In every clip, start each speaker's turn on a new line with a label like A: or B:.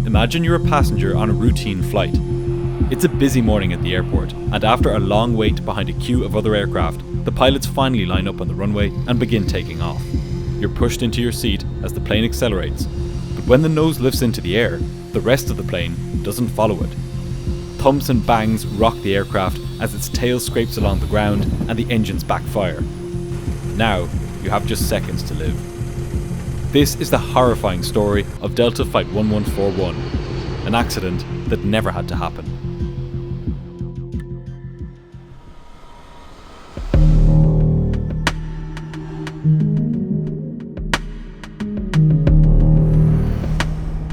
A: Imagine you're a passenger on a routine flight. It's a busy morning at the airport, and after a long wait behind a queue of other aircraft, the pilots finally line up on the runway and begin taking off. You're pushed into your seat as the plane accelerates, but when the nose lifts into the air, the rest of the plane doesn't follow it. Thumps and bangs rock the aircraft as its tail scrapes along the ground and the engines backfire. Now, you have just seconds to live. This is the horrifying story of Delta Flight 1141, an accident that never had to happen.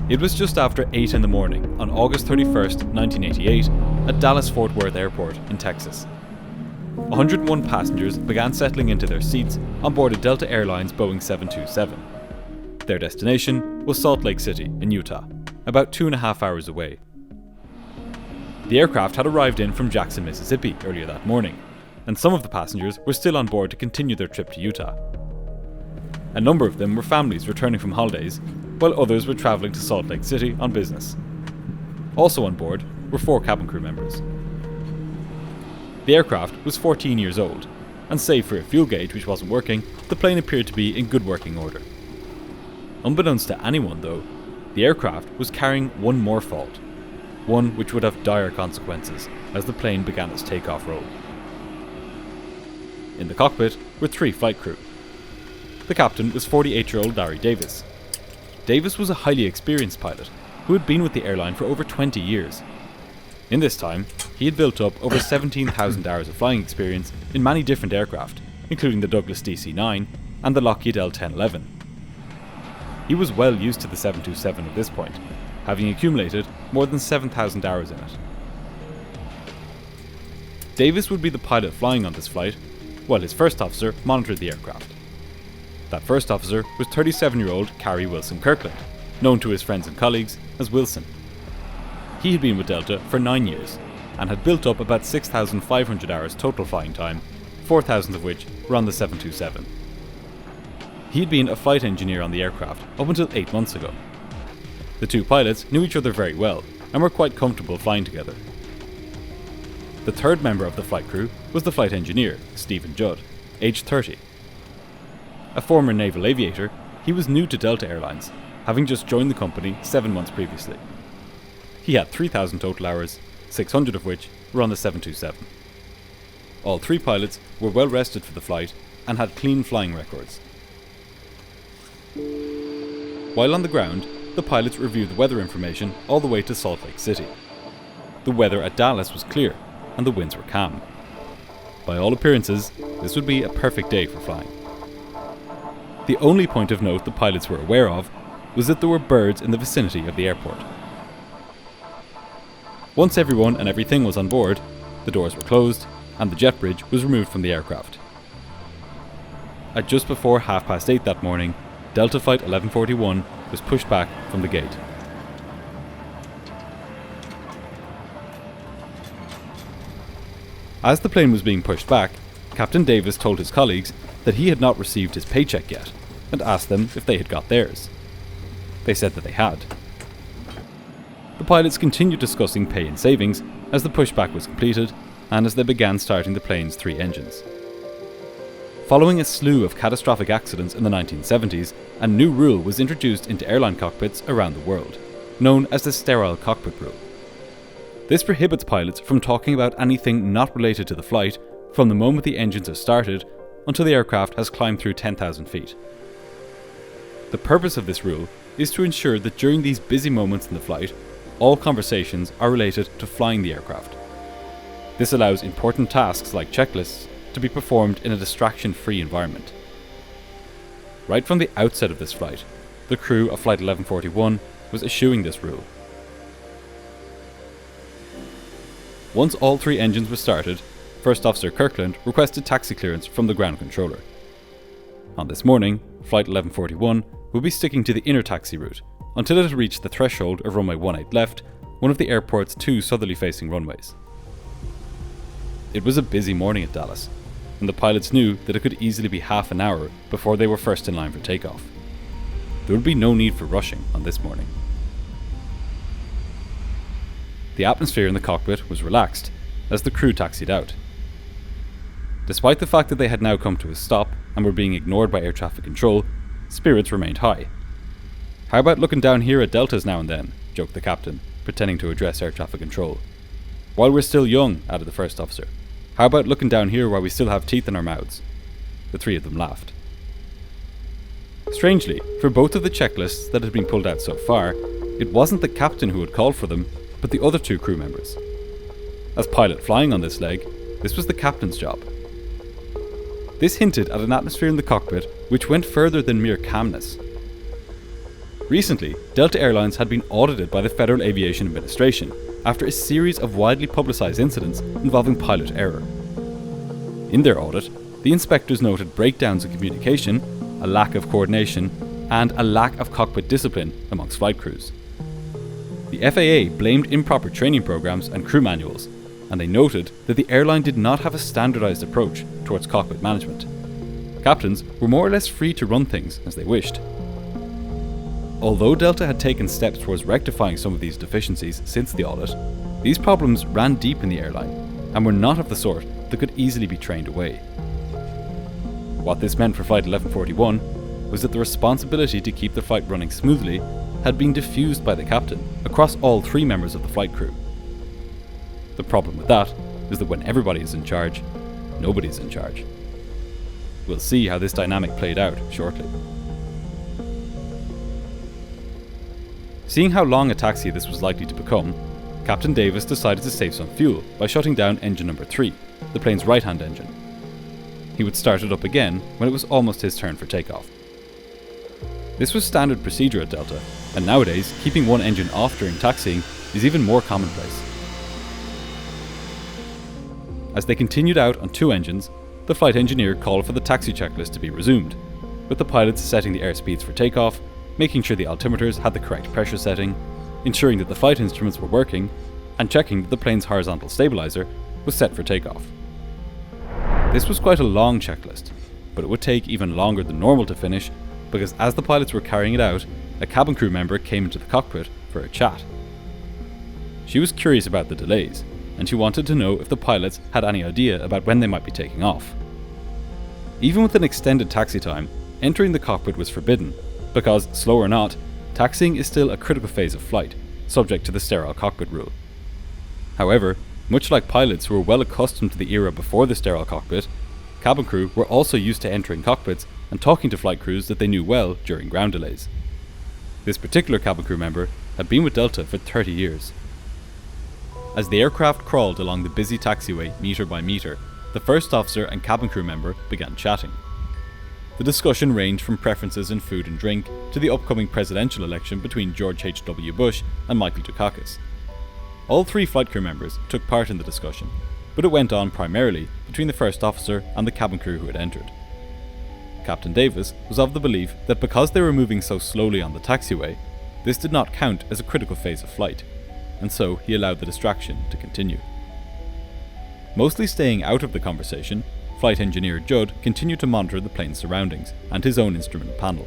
A: It was just after 8 in the morning on August 31st, 1988, at Dallas-Fort Worth Airport in Texas. 101 passengers began settling into their seats on board a Delta Airlines Boeing 727. Their destination was Salt Lake City in Utah, about 2.5 hours away. The aircraft had arrived in from Jackson, Mississippi earlier that morning, and some of the passengers were still on board to continue their trip to Utah. A number of them were families returning from holidays, while others were travelling to Salt Lake City on business. Also on board were 4 cabin crew members. The aircraft was 14 years old, and save for a fuel gauge which wasn't working, the plane appeared to be in good working order. Unbeknownst to anyone though, the aircraft was carrying one more fault, one which would have dire consequences as the plane began its takeoff roll. In the cockpit were 3 flight crew. The captain was 48-year-old Larry Davis. Davis was a highly experienced pilot who had been with the airline for over 20 years. In this time, he had built up over 17,000 hours of flying experience in many different aircraft, including the Douglas DC-9 and the Lockheed L-1011. He was well used to the 727 at this point, having accumulated more than 7,000 hours in it. Davis would be the pilot flying on this flight, while his first officer monitored the aircraft. That first officer was 37-year-old Carrie Wilson Kirkland, known to his friends and colleagues as Wilson. He had been with Delta for 9 years, and had built up about 6,500 hours total flying time, 4,000 of which were on the 727. He had been a flight engineer on the aircraft up until 8 months ago. The 2 pilots knew each other very well, and were quite comfortable flying together. The third member of the flight crew was the flight engineer, Stephen Judd, aged 30. A former naval aviator, he was new to Delta Airlines, having just joined the company 7 months previously. He had 3,000 total hours, 600 of which were on the 727. All 3 pilots were well rested for the flight and had clean flying records. While on the ground, the pilots reviewed the weather information all the way to Salt Lake City. The weather at Dallas was clear and the winds were calm. By all appearances, this would be a perfect day for flying. The only point of note the pilots were aware of was that there were birds in the vicinity of the airport. Once everyone and everything was on board, the doors were closed and the jet bridge was removed from the aircraft. At just before 8:30 that morning, Delta Flight 1141 was pushed back from the gate. As the plane was being pushed back, Captain Davis told his colleagues that he had not received his paycheck yet, and asked them if they had got theirs. They said that they had. The pilots continued discussing pay and savings as the pushback was completed and as they began starting the plane's 3 engines. Following a slew of catastrophic accidents in the 1970s, a new rule was introduced into airline cockpits around the world, known as the sterile cockpit rule. This prohibits pilots from talking about anything not related to the flight from the moment the engines are started until the aircraft has climbed through 10,000 feet. The purpose of this rule is to ensure that during these busy moments in the flight, all conversations are related to flying the aircraft. This allows important tasks like checklists to be performed in a distraction-free environment. Right from the outset of this flight, the crew of Flight 1141 was eschewing this rule. Once all 3 engines were started, First Officer Kirkland requested taxi clearance from the ground controller. On this morning, Flight 1141 would be sticking to the inner taxi route until it had reached the threshold of runway 18 left, one of the airport's 2 southerly facing runways. It was a busy morning at Dallas, and the pilots knew that it could easily be half an hour before they were first in line for takeoff. There would be no need for rushing on this morning. The atmosphere in the cockpit was relaxed as the crew taxied out. Despite the fact that they had now come to a stop and were being ignored by air traffic control, spirits remained high. "How about looking down here at deltas now and then?" joked the captain, pretending to address air traffic control. "While we're still young," added the first officer. "How about looking down here while we still have teeth in our mouths?" The three of them laughed. Strangely, for both of the checklists that had been pulled out so far, it wasn't the captain who had called for them, but the other two crew members. As pilot flying on this leg, this was the captain's job. This hinted at an atmosphere in the cockpit which went further than mere calmness. Recently, Delta Airlines had been audited by the Federal Aviation Administration after a series of widely publicised incidents involving pilot error. In their audit, the inspectors noted breakdowns in communication, a lack of coordination, and a lack of cockpit discipline amongst flight crews. The FAA blamed improper training programs and crew manuals, and they noted that the airline did not have a standardized approach towards cockpit management. Captains were more or less free to run things as they wished. Although Delta had taken steps towards rectifying some of these deficiencies since the audit, these problems ran deep in the airline and were not of the sort that could easily be trained away. What this meant for Flight 1141 was that the responsibility to keep the flight running smoothly had been diffused by the captain across all three members of the flight crew. The problem with that is that when everybody is in charge, nobody's in charge. We'll see how this dynamic played out shortly. Seeing how long a taxi this was likely to become, Captain Davis decided to save some fuel by shutting down engine number 3, the plane's right-hand engine. He would start it up again when it was almost his turn for takeoff. This was standard procedure at Delta, and nowadays keeping one engine off during taxiing is even more commonplace. As they continued out on 2 engines, the flight engineer called for the taxi checklist to be resumed, with the pilots setting the airspeeds for takeoff, making sure the altimeters had the correct pressure setting, ensuring that the flight instruments were working, and checking that the plane's horizontal stabilizer was set for takeoff. This was quite a long checklist, but it would take even longer than normal to finish because as the pilots were carrying it out, a cabin crew member came into the cockpit for a chat. She was curious about the delays, and she wanted to know if the pilots had any idea about when they might be taking off. Even with an extended taxi time, entering the cockpit was forbidden, because, slow or not, taxiing is still a critical phase of flight, subject to the sterile cockpit rule. However, much like pilots who were well accustomed to the era before the sterile cockpit, cabin crew were also used to entering cockpits and talking to flight crews that they knew well during ground delays. This particular cabin crew member had been with Delta for 30 years. As the aircraft crawled along the busy taxiway metre by metre, the first officer and cabin crew member began chatting. The discussion ranged from preferences in food and drink to the upcoming presidential election between George H.W. Bush and Michael Dukakis. All 3 flight crew members took part in the discussion, but it went on primarily between the first officer and the cabin crew who had entered. Captain Davis was of the belief that because they were moving so slowly on the taxiway, this did not count as a critical phase of flight, and so he allowed the distraction to continue. Mostly staying out of the conversation, Flight Engineer Judd continued to monitor the plane's surroundings and his own instrument panel.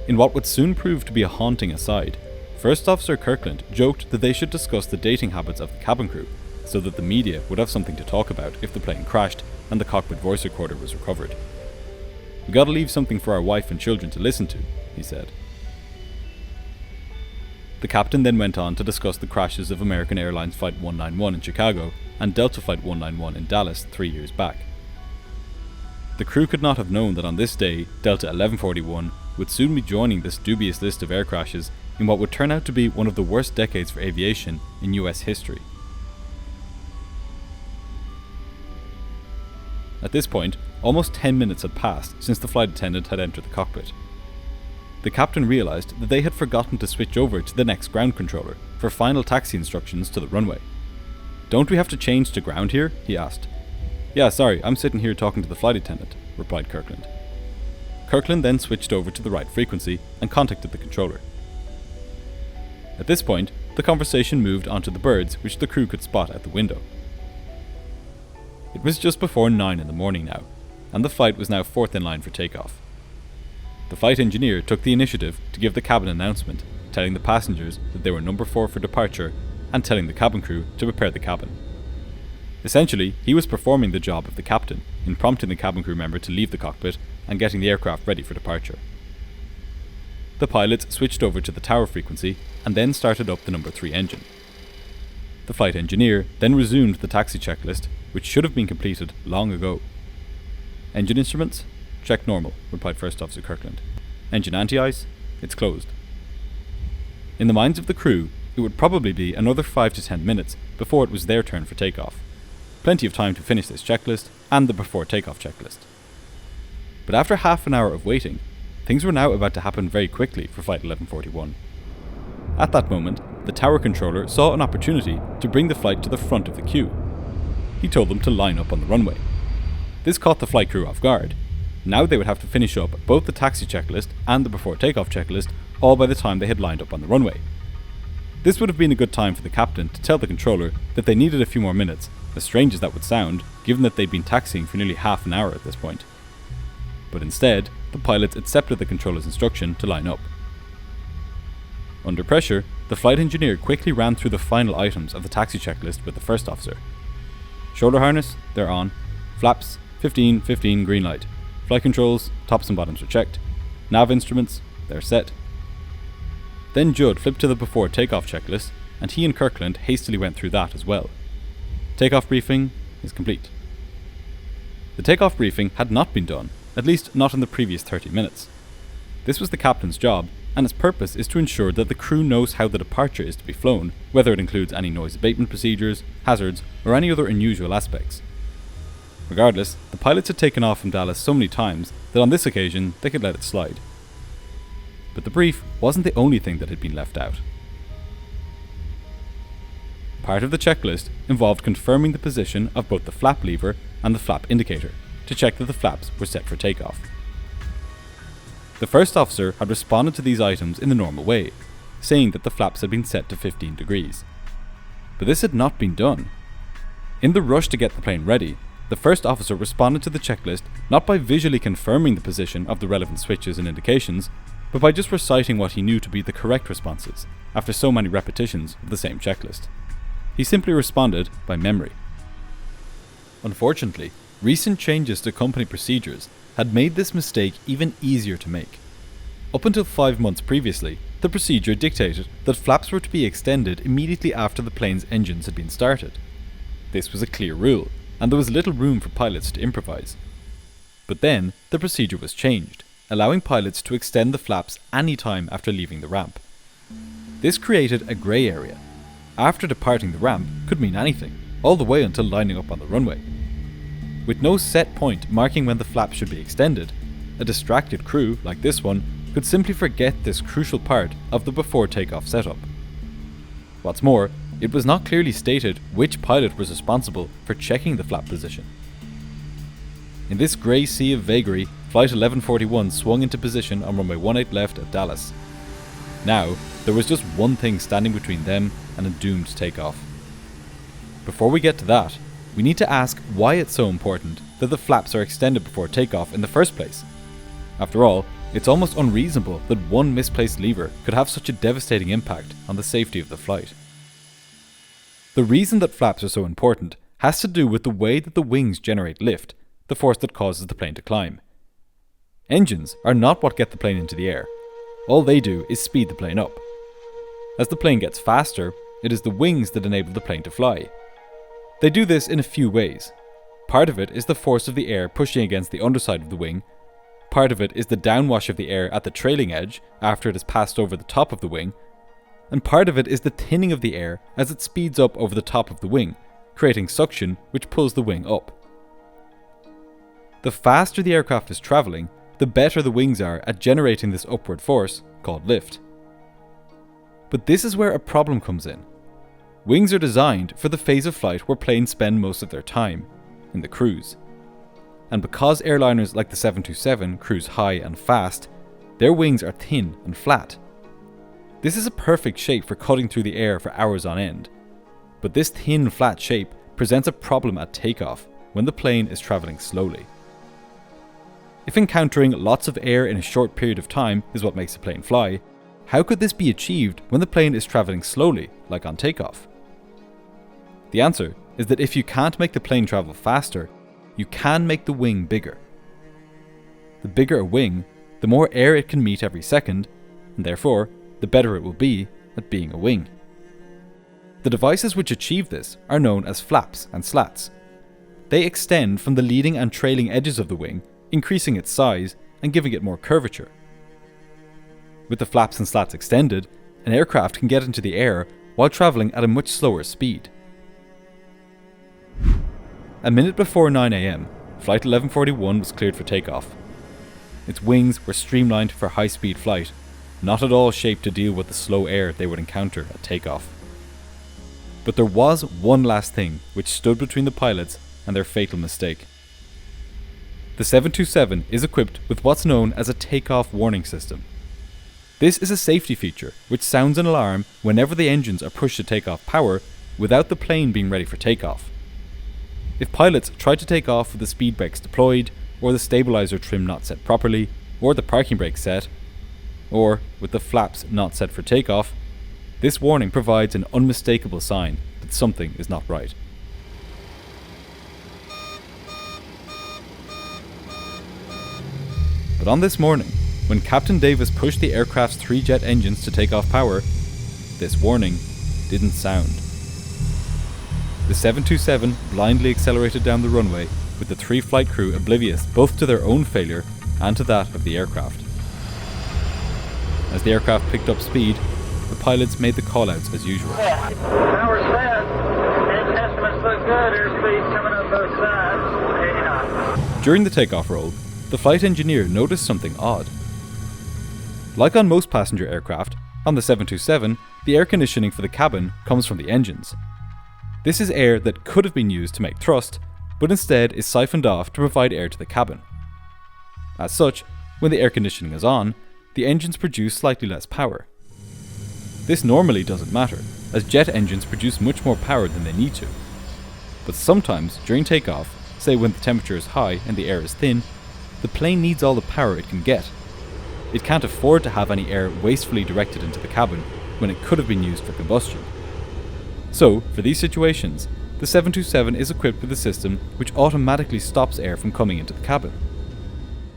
A: In what would soon prove to be a haunting aside, First Officer Kirkland joked that they should discuss the dating habits of the cabin crew, so that the media would have something to talk about if the plane crashed and the cockpit voice recorder was recovered. "We gotta leave something for our wife and children to listen to," he said. The captain then went on to discuss the crashes of American Airlines Flight 191 in Chicago and Delta Flight 191 in Dallas 3 years back. The crew could not have known that on this day, Delta 1141 would soon be joining this dubious list of air crashes in what would turn out to be one of the worst decades for aviation in US history. At this point, almost 10 minutes had passed since the flight attendant had entered the cockpit. The captain realised that they had forgotten to switch over to the next ground controller for final taxi instructions to the runway. "Don't we have to change to ground here?" he asked. "Yeah, sorry, I'm sitting here talking to the flight attendant," replied Kirkland. Kirkland then switched over to the right frequency and contacted the controller. At this point, the conversation moved onto the birds which the crew could spot at the window. It was just before 9 in the morning now, and the flight was now 4th in line for takeoff. The flight engineer took the initiative to give the cabin announcement, telling the passengers that they were number 4 for departure and telling the cabin crew to prepare the cabin. Essentially, he was performing the job of the captain in prompting the cabin crew member to leave the cockpit and getting the aircraft ready for departure. The pilots switched over to the tower frequency and then started up the number 3 engine. The flight engineer then resumed the taxi checklist, which should have been completed long ago. Engine instruments? Check normal, replied First Officer Kirkland. Engine anti-ice? It's closed. In the minds of the crew, it would probably be another 5 to 10 minutes before it was their turn for takeoff. Plenty of time to finish this checklist and the before takeoff checklist. But after half an hour of waiting, things were now about to happen very quickly for Flight 1141. At that moment, the tower controller saw an opportunity to bring the flight to the front of the queue. He told them to line up on the runway. This caught the flight crew off guard. Now they would have to finish up both the taxi checklist and the before takeoff checklist all by the time they had lined up on the runway. This would have been a good time for the captain to tell the controller that they needed a few more minutes, as strange as that would sound, given that they'd been taxiing for nearly half an hour at this point. But instead, the pilots accepted the controller's instruction to line up. Under pressure, the flight engineer quickly ran through the final items of the taxi checklist with the first officer. Shoulder harness, they're on. Flaps, 15, 15, green light. Flight controls, tops and bottoms are checked. Nav instruments, they're set. Then Judd flipped to the before takeoff checklist, and he and Kirkland hastily went through that as well. Takeoff briefing is complete. The takeoff briefing had not been done, at least not in the previous 30 minutes. This was the captain's job, and its purpose is to ensure that the crew knows how the departure is to be flown, whether it includes any noise abatement procedures, hazards, or any other unusual aspects. Regardless, the pilots had taken off from Dallas so many times that on this occasion they could let it slide. But the brief wasn't the only thing that had been left out. Part of the checklist involved confirming the position of both the flap lever and the flap indicator to check that the flaps were set for takeoff. The first officer had responded to these items in the normal way, saying that the flaps had been set to 15 degrees. But this had not been done. In the rush to get the plane ready, the first officer responded to the checklist not by visually confirming the position of the relevant switches and indications, but by just reciting what he knew to be the correct responses after so many repetitions of the same checklist. He simply responded by memory. Unfortunately, recent changes to company procedures had made this mistake even easier to make. Up until 5 months previously, the procedure dictated that flaps were to be extended immediately after the plane's engines had been started. This was a clear rule, and there was little room for pilots to improvise. But then, the procedure was changed, allowing pilots to extend the flaps any time after leaving the ramp. This created a grey area. After departing the ramp could mean anything, all the way until lining up on the runway. With no set point marking when the flaps should be extended, a distracted crew, like this one, could simply forget this crucial part of the before takeoff setup. What's more, it was not clearly stated which pilot was responsible for checking the flap position. In this grey sea of vagary, Flight 1141 swung into position on runway 18 left at Dallas. Now, there was just one thing standing between them and a doomed takeoff. Before we get to that, we need to ask why it's so important that the flaps are extended before takeoff in the first place. After all, it's almost unreasonable that one misplaced lever could have such a devastating impact on the safety of the flight. The reason that flaps are so important has to do with the way that the wings generate lift, the force that causes the plane to climb. Engines are not what get the plane into the air. All they do is speed the plane up. As the plane gets faster, it is the wings that enable the plane to fly. They do this in a few ways. Part of it is the force of the air pushing against the underside of the wing. Part of it is the downwash of the air at the trailing edge after it has passed over the top of the wing. And part of it is the thinning of the air as it speeds up over the top of the wing, creating suction which pulls the wing up. The faster the aircraft is travelling, the better the wings are at generating this upward force, called lift. But this is where a problem comes in. Wings are designed for the phase of flight where planes spend most of their time, in the cruise. And because airliners like the 727 cruise high and fast, their wings are thin and flat. This is a perfect shape for cutting through the air for hours on end. But this thin, flat shape presents a problem at takeoff when the plane is travelling slowly. If encountering lots of air in a short period of time is what makes a plane fly, how could this be achieved when the plane is travelling slowly, like on takeoff? The answer is that if you can't make the plane travel faster, you can make the wing bigger. The bigger a wing, the more air it can meet every second, and therefore, the better it will be at being a wing. The devices which achieve this are known as flaps and slats. They extend from the leading and trailing edges of the wing, increasing its size and giving it more curvature. With the flaps and slats extended, an aircraft can get into the air while travelling at a much slower speed. A minute before 9 AM, Flight 1141 was cleared for takeoff. Its wings were streamlined for high-speed flight, not at all shaped to deal with the slow air they would encounter at takeoff. But there was one last thing which stood between the pilots and their fatal mistake. The 727 is equipped with what's known as a takeoff warning system. This is a safety feature which sounds an alarm whenever the engines are pushed to take off power without the plane being ready for takeoff. If pilots try to take off with the speed brakes deployed, or the stabilizer trim not set properly, or the parking brake set, or with the flaps not set for takeoff, this warning provides an unmistakable sign that something is not right. But on this morning, when Captain Davis pushed the aircraft's 3 jet engines to take off power, this warning didn't sound. The 727 blindly accelerated down the runway, with the 3 flight crew oblivious both to their own failure and to that of the aircraft. As the aircraft picked up speed, the pilots made the callouts as usual.
B: Power set. Engine estimates look good. Airspeed coming up both sides. 80 knots.
A: During the takeoff roll, the flight engineer noticed something odd. Like on most passenger aircraft, on the 727, the air conditioning for the cabin comes from the engines. This is air that could have been used to make thrust, but instead is siphoned off to provide air to the cabin. As such, when the air conditioning is on, the engines produce slightly less power. This normally doesn't matter, as jet engines produce much more power than they need to. But sometimes, during takeoff, say when the temperature is high and the air is thin, the plane needs all the power it can get. It can't afford to have any air wastefully directed into the cabin when it could have been used for combustion. So, for these situations, the 727 is equipped with a system which automatically stops air from coming into the cabin.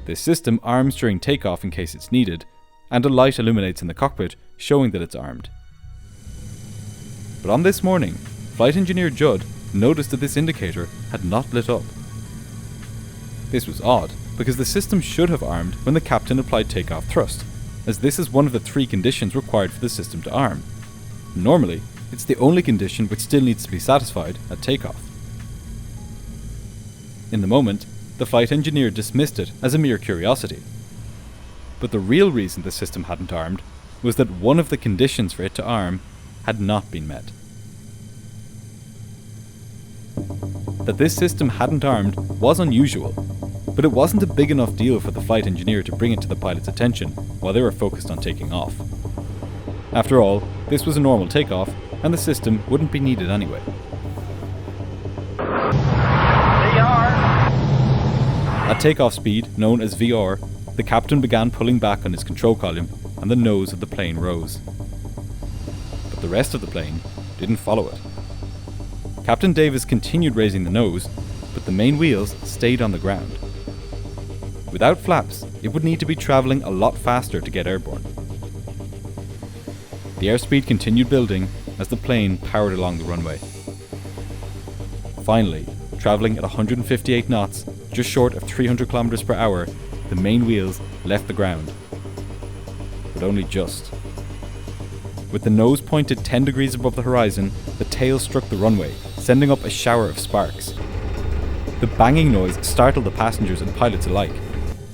A: This system arms during takeoff in case it's needed, and a light illuminates in the cockpit showing that it's armed. But on this morning, Flight Engineer Judd noticed that this indicator had not lit up. This was odd, because the system should have armed when the captain applied takeoff thrust, as this is one of the 3 conditions required for the system to arm. Normally, it's the only condition which still needs to be satisfied at takeoff. In the moment, the flight engineer dismissed it as a mere curiosity. But the real reason the system hadn't armed was that one of the conditions for it to arm had not been met. That this system hadn't armed was unusual, but it wasn't a big enough deal for the flight engineer to bring it to the pilot's attention while they were focused on taking off. After all, this was a normal takeoff, and the system wouldn't be needed anyway.
B: VR.
A: At takeoff speed, known as VR, the captain began pulling back on his control column, and the nose of the plane rose. But the rest of the plane didn't follow it. Captain Davis continued raising the nose, but the main wheels stayed on the ground. Without flaps, it would need to be travelling a lot faster to get airborne. The airspeed continued building as the plane powered along the runway. Finally, travelling at 158 knots, just short of 300 km per hour, the main wheels left the ground. But only just. With the nose pointed 10 degrees above the horizon, the tail struck the runway, sending up a shower of sparks. The banging noise startled the passengers and pilots alike.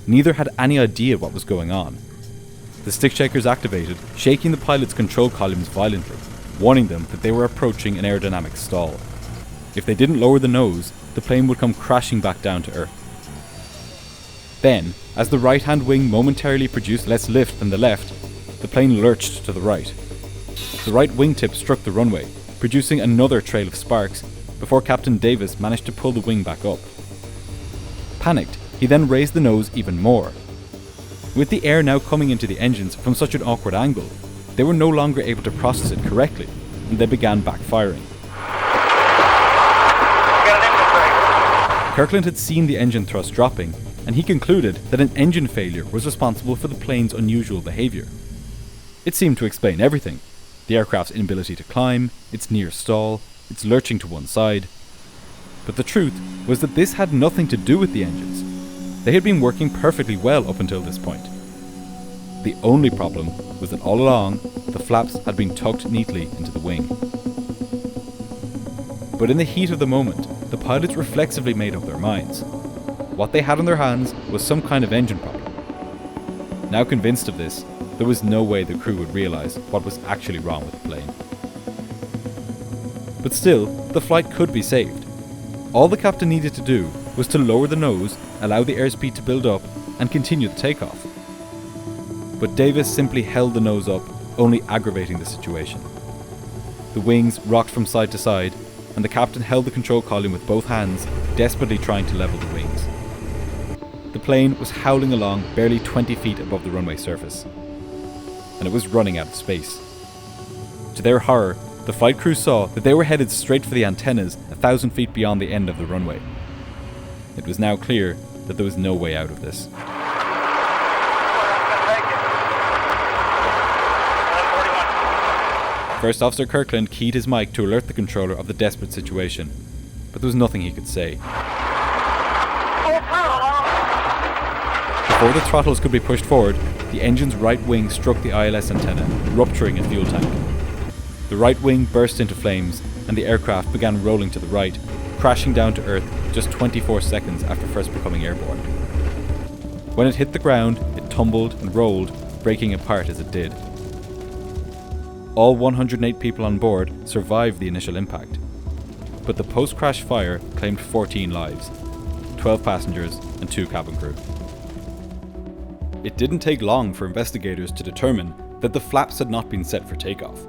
A: Neither had any idea what was going on. The stick shakers activated, shaking the pilot's control columns violently, warning them that they were approaching an aerodynamic stall. If they didn't lower the nose, the plane would come crashing back down to Earth. Then, as the right-hand wing momentarily produced less lift than the left, the plane lurched to the right. The right wingtip struck the runway, producing another trail of sparks, before Captain Davis managed to pull the wing back up. Panicked, he then raised the nose even more. With the air now coming into the engines from such an awkward angle, they were no longer able to process it correctly, and they began backfiring. Kirkland had seen the engine thrust dropping, and he concluded that an engine failure was responsible for the plane's unusual behaviour. It seemed to explain everything: the aircraft's inability to climb, its near stall, its lurching to one side. But the truth was that this had nothing to do with the engines. They had been working perfectly well up until this point. The only problem was that all along, the flaps had been tucked neatly into the wing. But in the heat of the moment, the pilots reflexively made up their minds. What they had on their hands was some kind of engine problem. Now convinced of this, there was no way the crew would realise what was actually wrong with the plane. But still, the flight could be saved. All the captain needed to do was to lower the nose, allow the airspeed to build up, and continue the takeoff. But Davis simply held the nose up, only aggravating the situation. The wings rocked from side to side, and the captain held the control column with both hands, desperately trying to level the wings. The plane was howling along barely 20 feet above the runway surface, and it was running out of space. To their horror, the flight crew saw that they were headed straight for the antennas 1,000 feet beyond the end of the runway. It was now clear that there was no way out of this. First Officer Kirkland keyed his mic to alert the controller of the desperate situation, but there was nothing he could say. Before the throttles could be pushed forward, the engine's right wing struck the ILS antenna, rupturing a fuel tank. The right wing burst into flames, and the aircraft began rolling to the right, crashing down to Earth just 24 seconds after first becoming airborne. When it hit the ground, it tumbled and rolled, breaking apart as it did. All 108 people on board survived the initial impact, but the post-crash fire claimed 14 lives, 12 passengers and 2 cabin crew. It didn't take long for investigators to determine that the flaps had not been set for takeoff.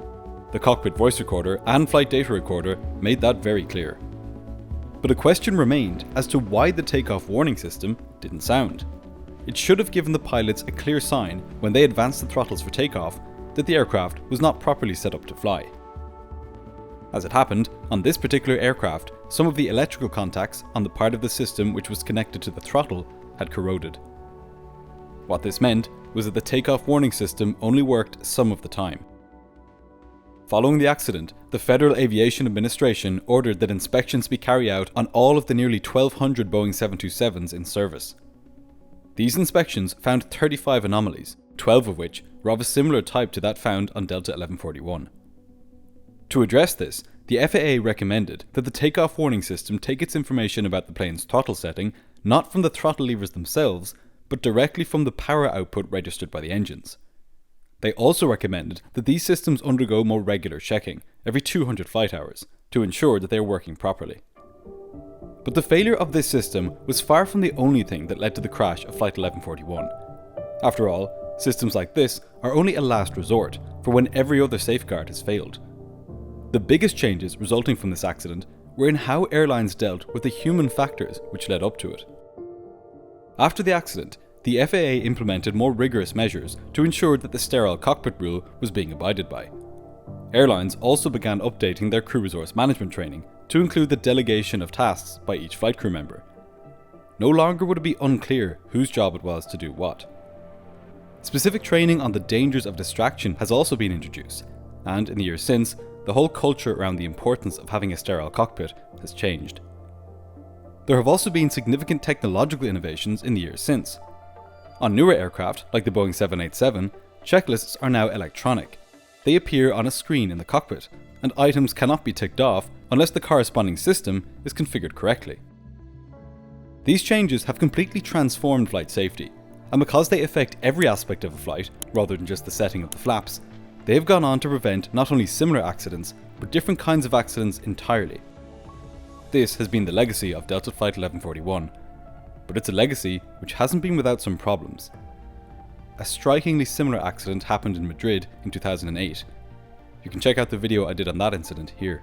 A: The cockpit voice recorder and flight data recorder made that very clear. But a question remained as to why the takeoff warning system didn't sound. It should have given the pilots a clear sign when they advanced the throttles for takeoff that the aircraft was not properly set up to fly. As it happened, on this particular aircraft, some of the electrical contacts on the part of the system which was connected to the throttle had corroded. What this meant was that the takeoff warning system only worked some of the time. Following the accident, the Federal Aviation Administration ordered that inspections be carried out on all of the nearly 1,200 Boeing 727s in service. These inspections found 35 anomalies, 12 of which were of a similar type to that found on Delta 1141. To address this, the FAA recommended that the takeoff warning system take its information about the plane's throttle setting not from the throttle levers themselves, but directly from the power output registered by the engines. They also recommended that these systems undergo more regular checking, every 200 flight hours, to ensure that they are working properly. But the failure of this system was far from the only thing that led to the crash of Flight 1141. After all, systems like this are only a last resort for when every other safeguard has failed. The biggest changes resulting from this accident were in how airlines dealt with the human factors which led up to it. After the accident, the FAA implemented more rigorous measures to ensure that the sterile cockpit rule was being abided by. Airlines also began updating their crew resource management training to include the delegation of tasks by each flight crew member. No longer would it be unclear whose job it was to do what. Specific training on the dangers of distraction has also been introduced, and in the years since, the whole culture around the importance of having a sterile cockpit has changed. There have also been significant technological innovations in the years since. On newer aircraft, like the Boeing 787, checklists are now electronic. They appear on a screen in the cockpit, and items cannot be ticked off unless the corresponding system is configured correctly. These changes have completely transformed flight safety, and because they affect every aspect of a flight, rather than just the setting of the flaps, they have gone on to prevent not only similar accidents, but different kinds of accidents entirely. This has been the legacy of Delta Flight 1141, but it's a legacy which hasn't been without some problems. A strikingly similar accident happened in Madrid in 2008. You can check out the video I did on that incident here.